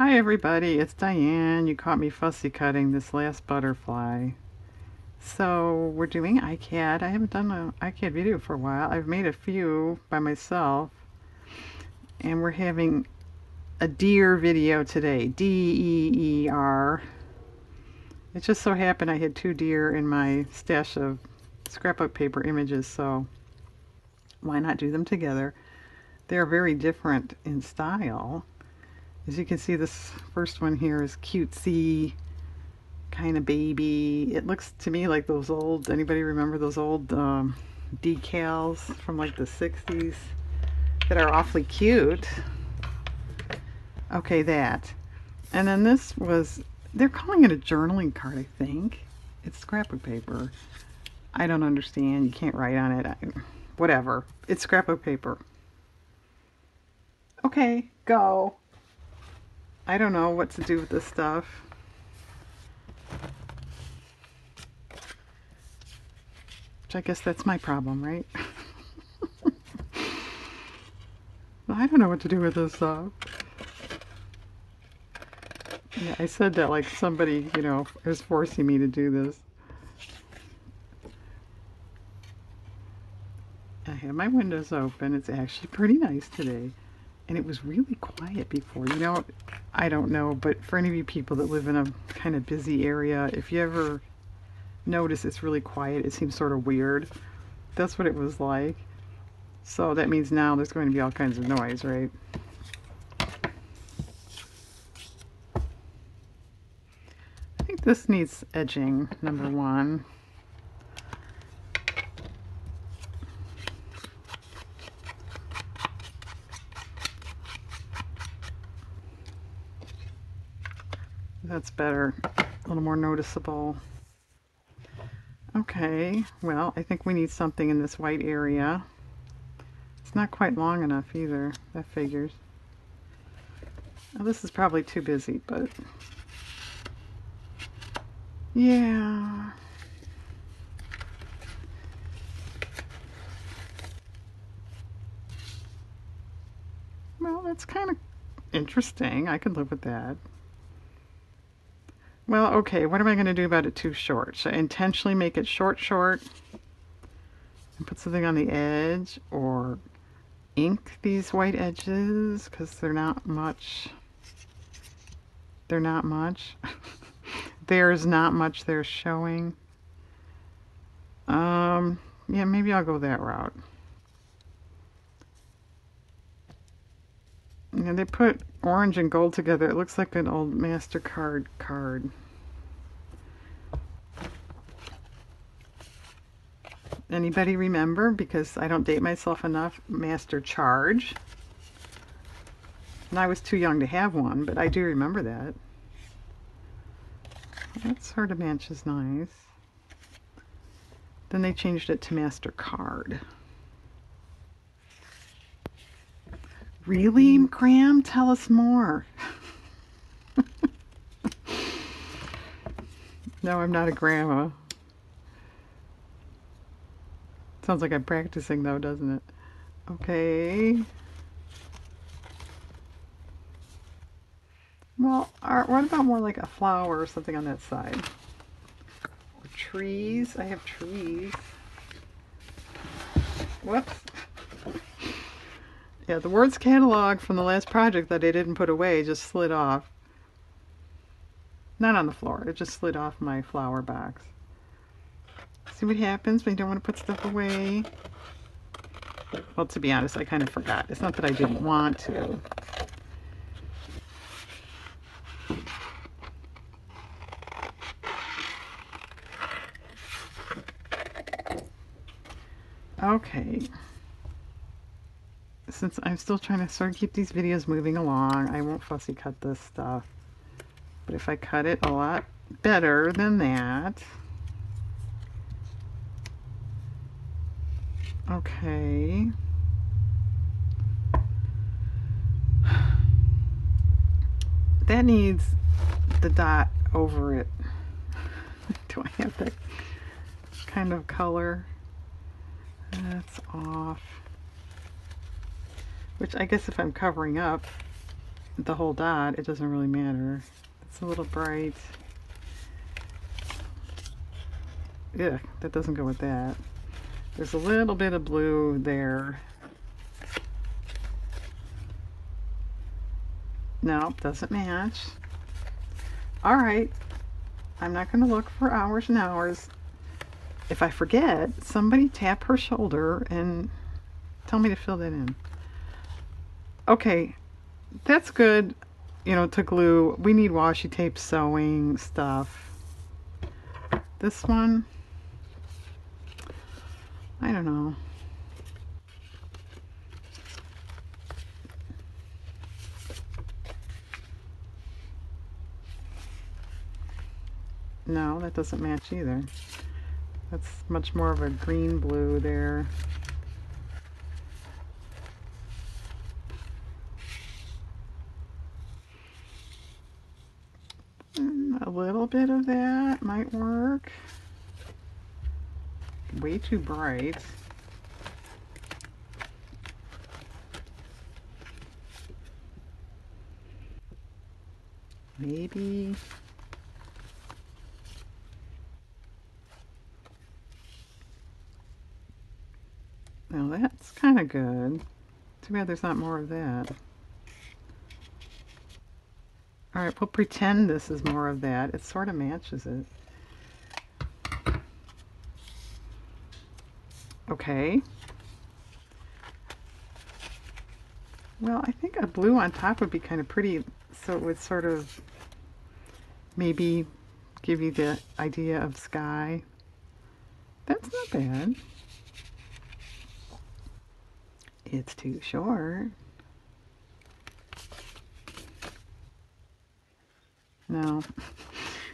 Hi everybody, it's Diane. You caught me fussy cutting this last butterfly. So we're doing Icad. I haven't done an Icad video for a while. I've made a few by myself. And we're having a deer video today. D-E-E-R. It just so happened I had two deer in my stash of scrapbook paper images, so why not do them together? They're very different in style. As you can see, this first one here is cutesy, kind of baby. It looks to me like those old, anybody remember those old decals from like the 60s that are awfully cute? Okay, that. And then this was, they're calling it a journaling card, I think. It's scrapbook paper. I don't understand. You can't write on it. Whatever. It's scrapbook paper. Okay, go. I don't know what to do with this stuff. Which I guess that's my problem, right? I don't know what to do with this stuff. Yeah, I said that like somebody, you know, is forcing me to do this. I have my windows open. It's actually pretty nice today. And it was really quiet before. You know, I don't know, but for any of you people that live in a kind of busy area, if you ever notice it's really quiet, it seems sort of weird. That's what it was like. So that means now there's going to be all kinds of noise, right? I think this needs edging, number one. That's better, a little more noticeable. Okay, well, I think we need something in this white area. It's not quite long enough either, that figures. Well, this is probably too busy, but yeah. Well, that's kind of interesting. I could live with that. Well, okay, what am I going to do about it too short? Should I intentionally make it short and put something on the edge, or ink these white edges because they're not much. They're not much. There's not much they're showing. Yeah, maybe I'll go that route. And they put orange and gold together. It looks like an old MasterCard card. Anybody remember? Because I don't date myself enough. Master Charge. And I was too young to have one, but I do remember that. That sort of matches nice. Then they changed it to MasterCard. Really, Graham? Tell us more. No, I'm not a grandma. Sounds like I'm practicing though, doesn't it? Okay. Well, what about more like a flower or something on that side? Or trees. I have trees. Whoops. Yeah, the words catalog from the last project that I didn't put away just slid off. Not on the floor. It just slid off my flower box. See what happens when you don't want to put stuff away? Well, to be honest, I kind of forgot. It's not that I didn't want to. Okay. Since I'm still trying to sort of keep these videos moving along, I won't fussy cut this stuff. But if I cut it a lot better than that. Okay. That needs the dot over it. Do I have that kind of color? That's off. Which I guess if I'm covering up, the whole dot, it doesn't really matter. It's a little bright. Yeah, that doesn't go with that. There's a little bit of blue there. No, doesn't match. All right, I'm not going to look for hours and hours. If I forget, somebody tap her shoulder and tell me to fill that in. Okay, that's good, you know, to glue. We need washi tape, sewing stuff. This one, I don't know. No, that doesn't match either. That's much more of a green blue there. A little bit of that might work. Way too bright. Maybe. Now that's kind of good. Too bad there's not more of that. Alright, we'll pretend this is more of that. It sort of matches it. Okay. Well, I think a blue on top would be kind of pretty, so it would sort of maybe give you the idea of sky. That's not bad. It's too short. No.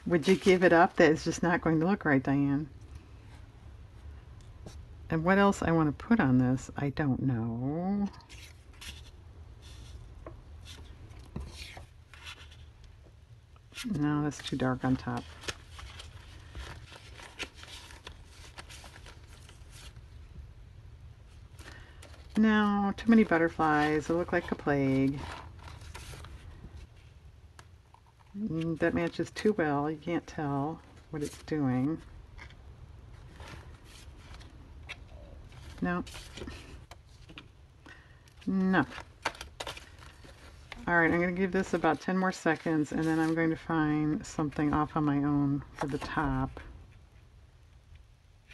Would you give it up? That is just not going to look right, Diane. And what else I want to put on this, I don't know. No, that's too dark on top. No, too many butterflies. They look like a plague. That matches too well. You can't tell what it's doing. No. No. Alright, I'm going to give this about 10 more seconds, and then I'm going to find something off on my own for the top.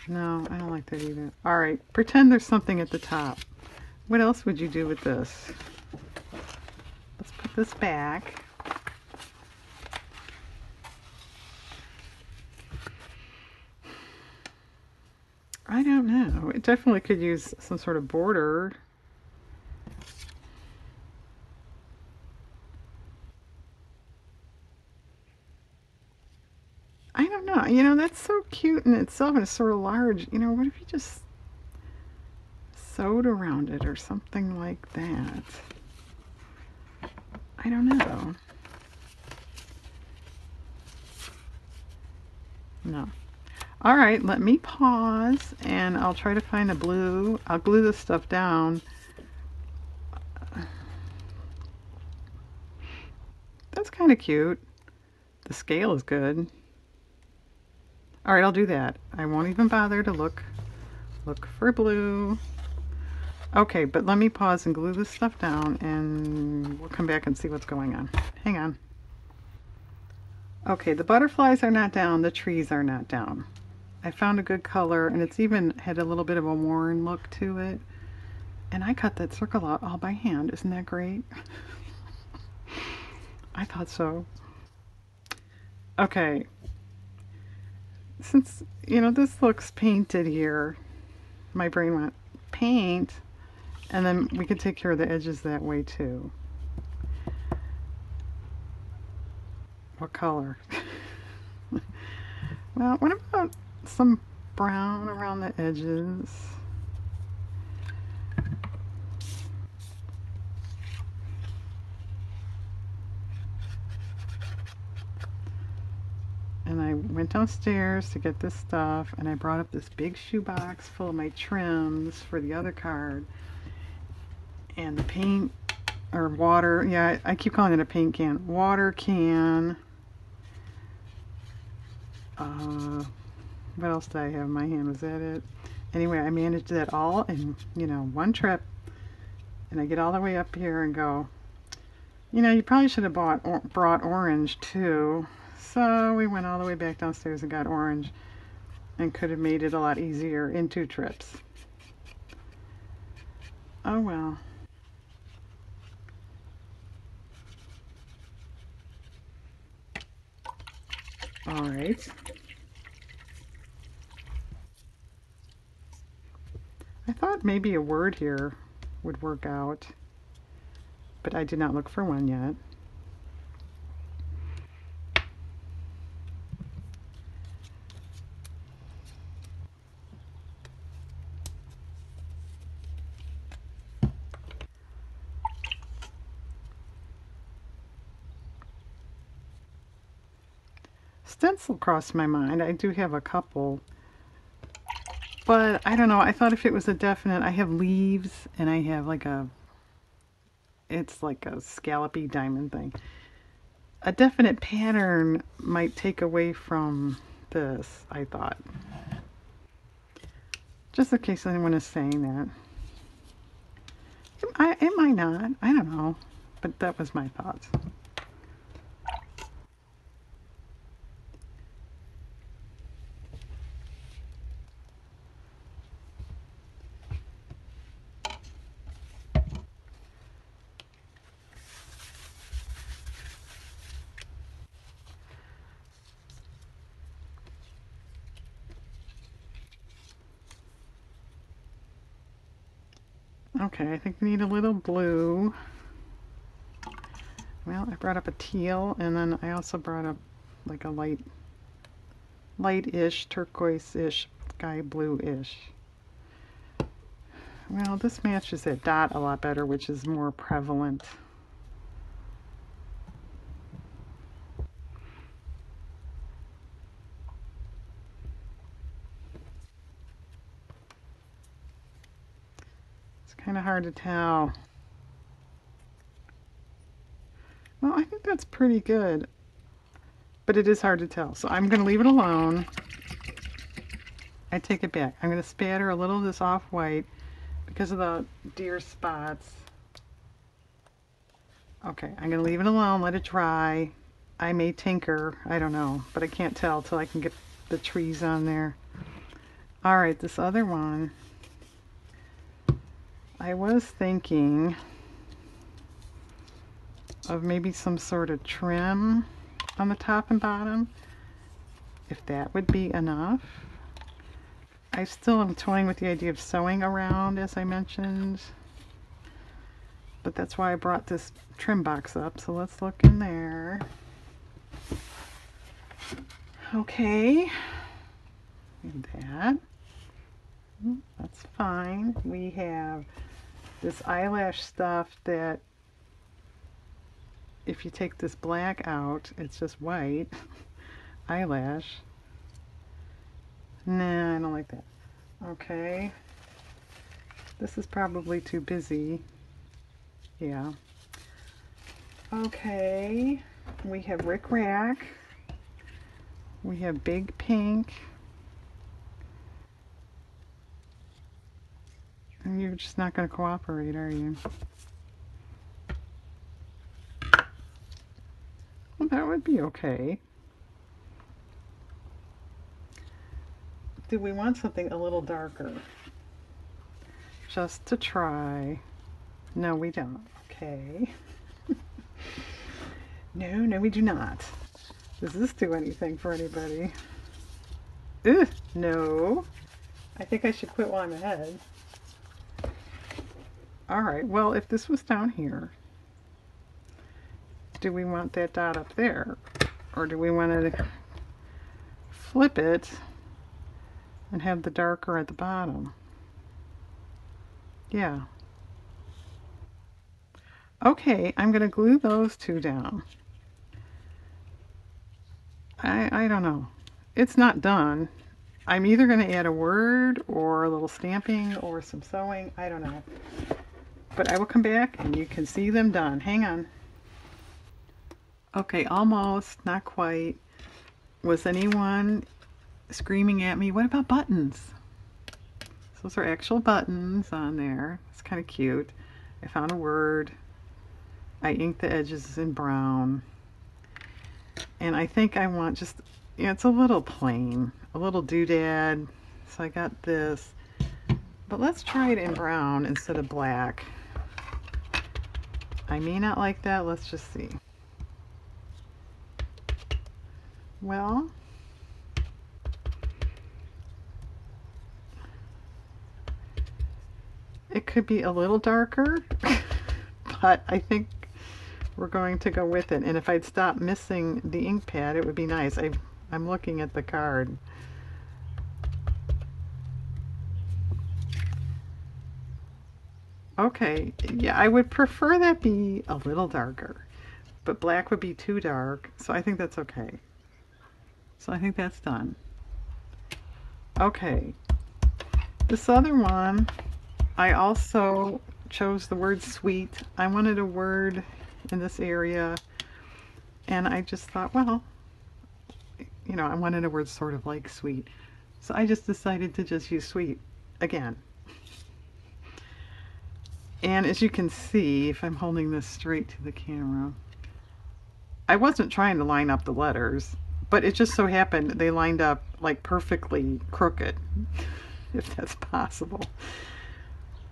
No, I don't like that either. Alright, pretend there's something at the top. What else would you do with this? Let's put this back. I don't know. It definitely could use some sort of border. I don't know. You know, that's so cute in itself, and it's sort of large. You know, what if you just sewed around it or something like that? I don't know. No. All right, let me pause, and I'll try to find a blue. I'll glue this stuff down. That's kind of cute. The scale is good. All right, I'll do that. I won't even bother to look for blue. Okay, but let me pause and glue this stuff down, and we'll come back and see what's going on. Hang on. Okay, the butterflies are not down, the trees are not down. I found a good color, and it's even had a little bit of a worn look to it. And I cut that circle out all by hand. Isn't that great? I thought so. Okay. Since, you know, this looks painted here, my brain went, paint, and then we could take care of the edges that way too. What color? Well, what about some brown around the edges? And I went downstairs to get this stuff, and I brought up this big shoebox full of my trims for the other card. And the paint or water. Yeah, I keep calling it a paint can. Water can. What else did I have in my hand? Was that it? Anyway, I managed that all in, one trip. And I get all the way up here and go, you probably should have brought orange too. So we went all the way back downstairs and got orange and could have made it a lot easier in 2 trips. Oh well. All right. I thought maybe a word here would work out, but I did not look for one yet. Stencil crossed my mind. I do have a couple, but I don't know. I thought if it was a definite, I have leaves and I have it's like a scallopy diamond thing. A definite pattern might take away from this, I thought. Just in case anyone is saying that. It might not. I don't know. But that was my thoughts. Okay, I think we need a little blue. Well, I brought up a teal, and then I also brought up like a light-ish, turquoise-ish, sky blue-ish. Well, this matches that dot a lot better, which is more prevalent. It's kind of hard to tell. Well, I think that's pretty good, but it is hard to tell. So I'm going to leave it alone. I take it back. I'm going to spatter a little of this off-white because of the deer spots. Okay, I'm going to leave it alone, let it dry. I may tinker, I don't know, but I can't tell till I can get the trees on there. All right, this other one, I was thinking of maybe some sort of trim on the top and bottom, if that would be enough. I still am toying with the idea of sewing around, as I mentioned, but that's why I brought this trim box up, so let's look in there. Okay, and that's fine. We have this eyelash stuff that if you take this black out, it's just white eyelash. Nah, I don't like that. Okay. This is probably too busy. Yeah. Okay. We have Rick Rack. We have Big Pink. And you're just not going to cooperate, are you? Well, that would be okay. Do we want something a little darker? Just to try. No, we don't. Okay. No, we do not. Does this do anything for anybody? Ugh, no. I think I should quit while I'm ahead. Alright, well, if this was down here, do we want that dot up there? Or do we want to flip it and have the darker at the bottom? Yeah. Okay, I'm going to glue those two down. I don't know. It's not done. I'm either going to add a word or a little stamping or some sewing. I don't know. But I will come back and you can see them done. Hang on. Okay, almost, not quite. Was anyone screaming at me? What about buttons? Those are actual buttons on there. It's kind of cute. I found a word. I inked the edges in brown. And I think I want just, it's a little plain, a little doodad. So I got this. But let's try it in brown instead of black. I may not like that. Let's just see. Well, it could be a little darker, but I think we're going to go with it. And if I'd stop missing the ink pad, it would be nice. I'm looking at the card. Okay, yeah, I would prefer that be a little darker, but black would be too dark, so I think that's okay. So I think that's done. Okay, this other one, I also chose the word sweet. I wanted a word in this area, and I just thought, well, I wanted a word sort of like sweet. So I just decided to just use sweet again. And as you can see, if I'm holding this straight to the camera, I wasn't trying to line up the letters, but it just so happened they lined up like perfectly crooked, if that's possible.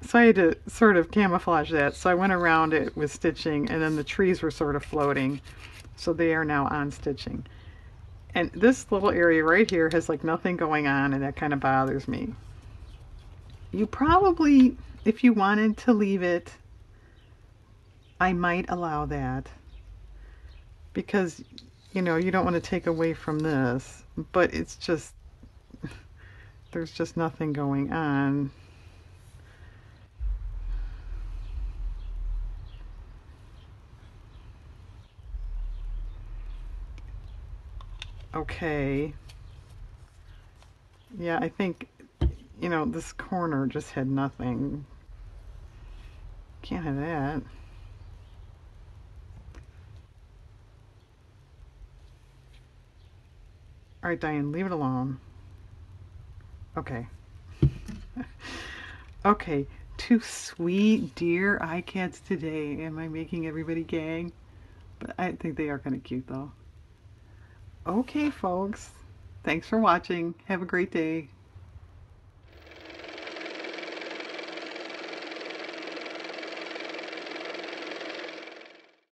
So I had to sort of camouflage that. So I went around it with stitching, and then the trees were sort of floating. So they are now on stitching. And this little area right here has like nothing going on, and that kind of bothers me. You probably, if you wanted to leave it, I might allow that. Because, you don't want to take away from this. But it's just, there's just nothing going on. Okay. Yeah, I think, this corner just had nothing. Can't have that. All right, Diane, leave it alone. Okay. Okay, two sweet dear Icads today. Am I making everybody gag? But I think they are kind of cute though. Okay, folks. Thanks for watching. Have a great day.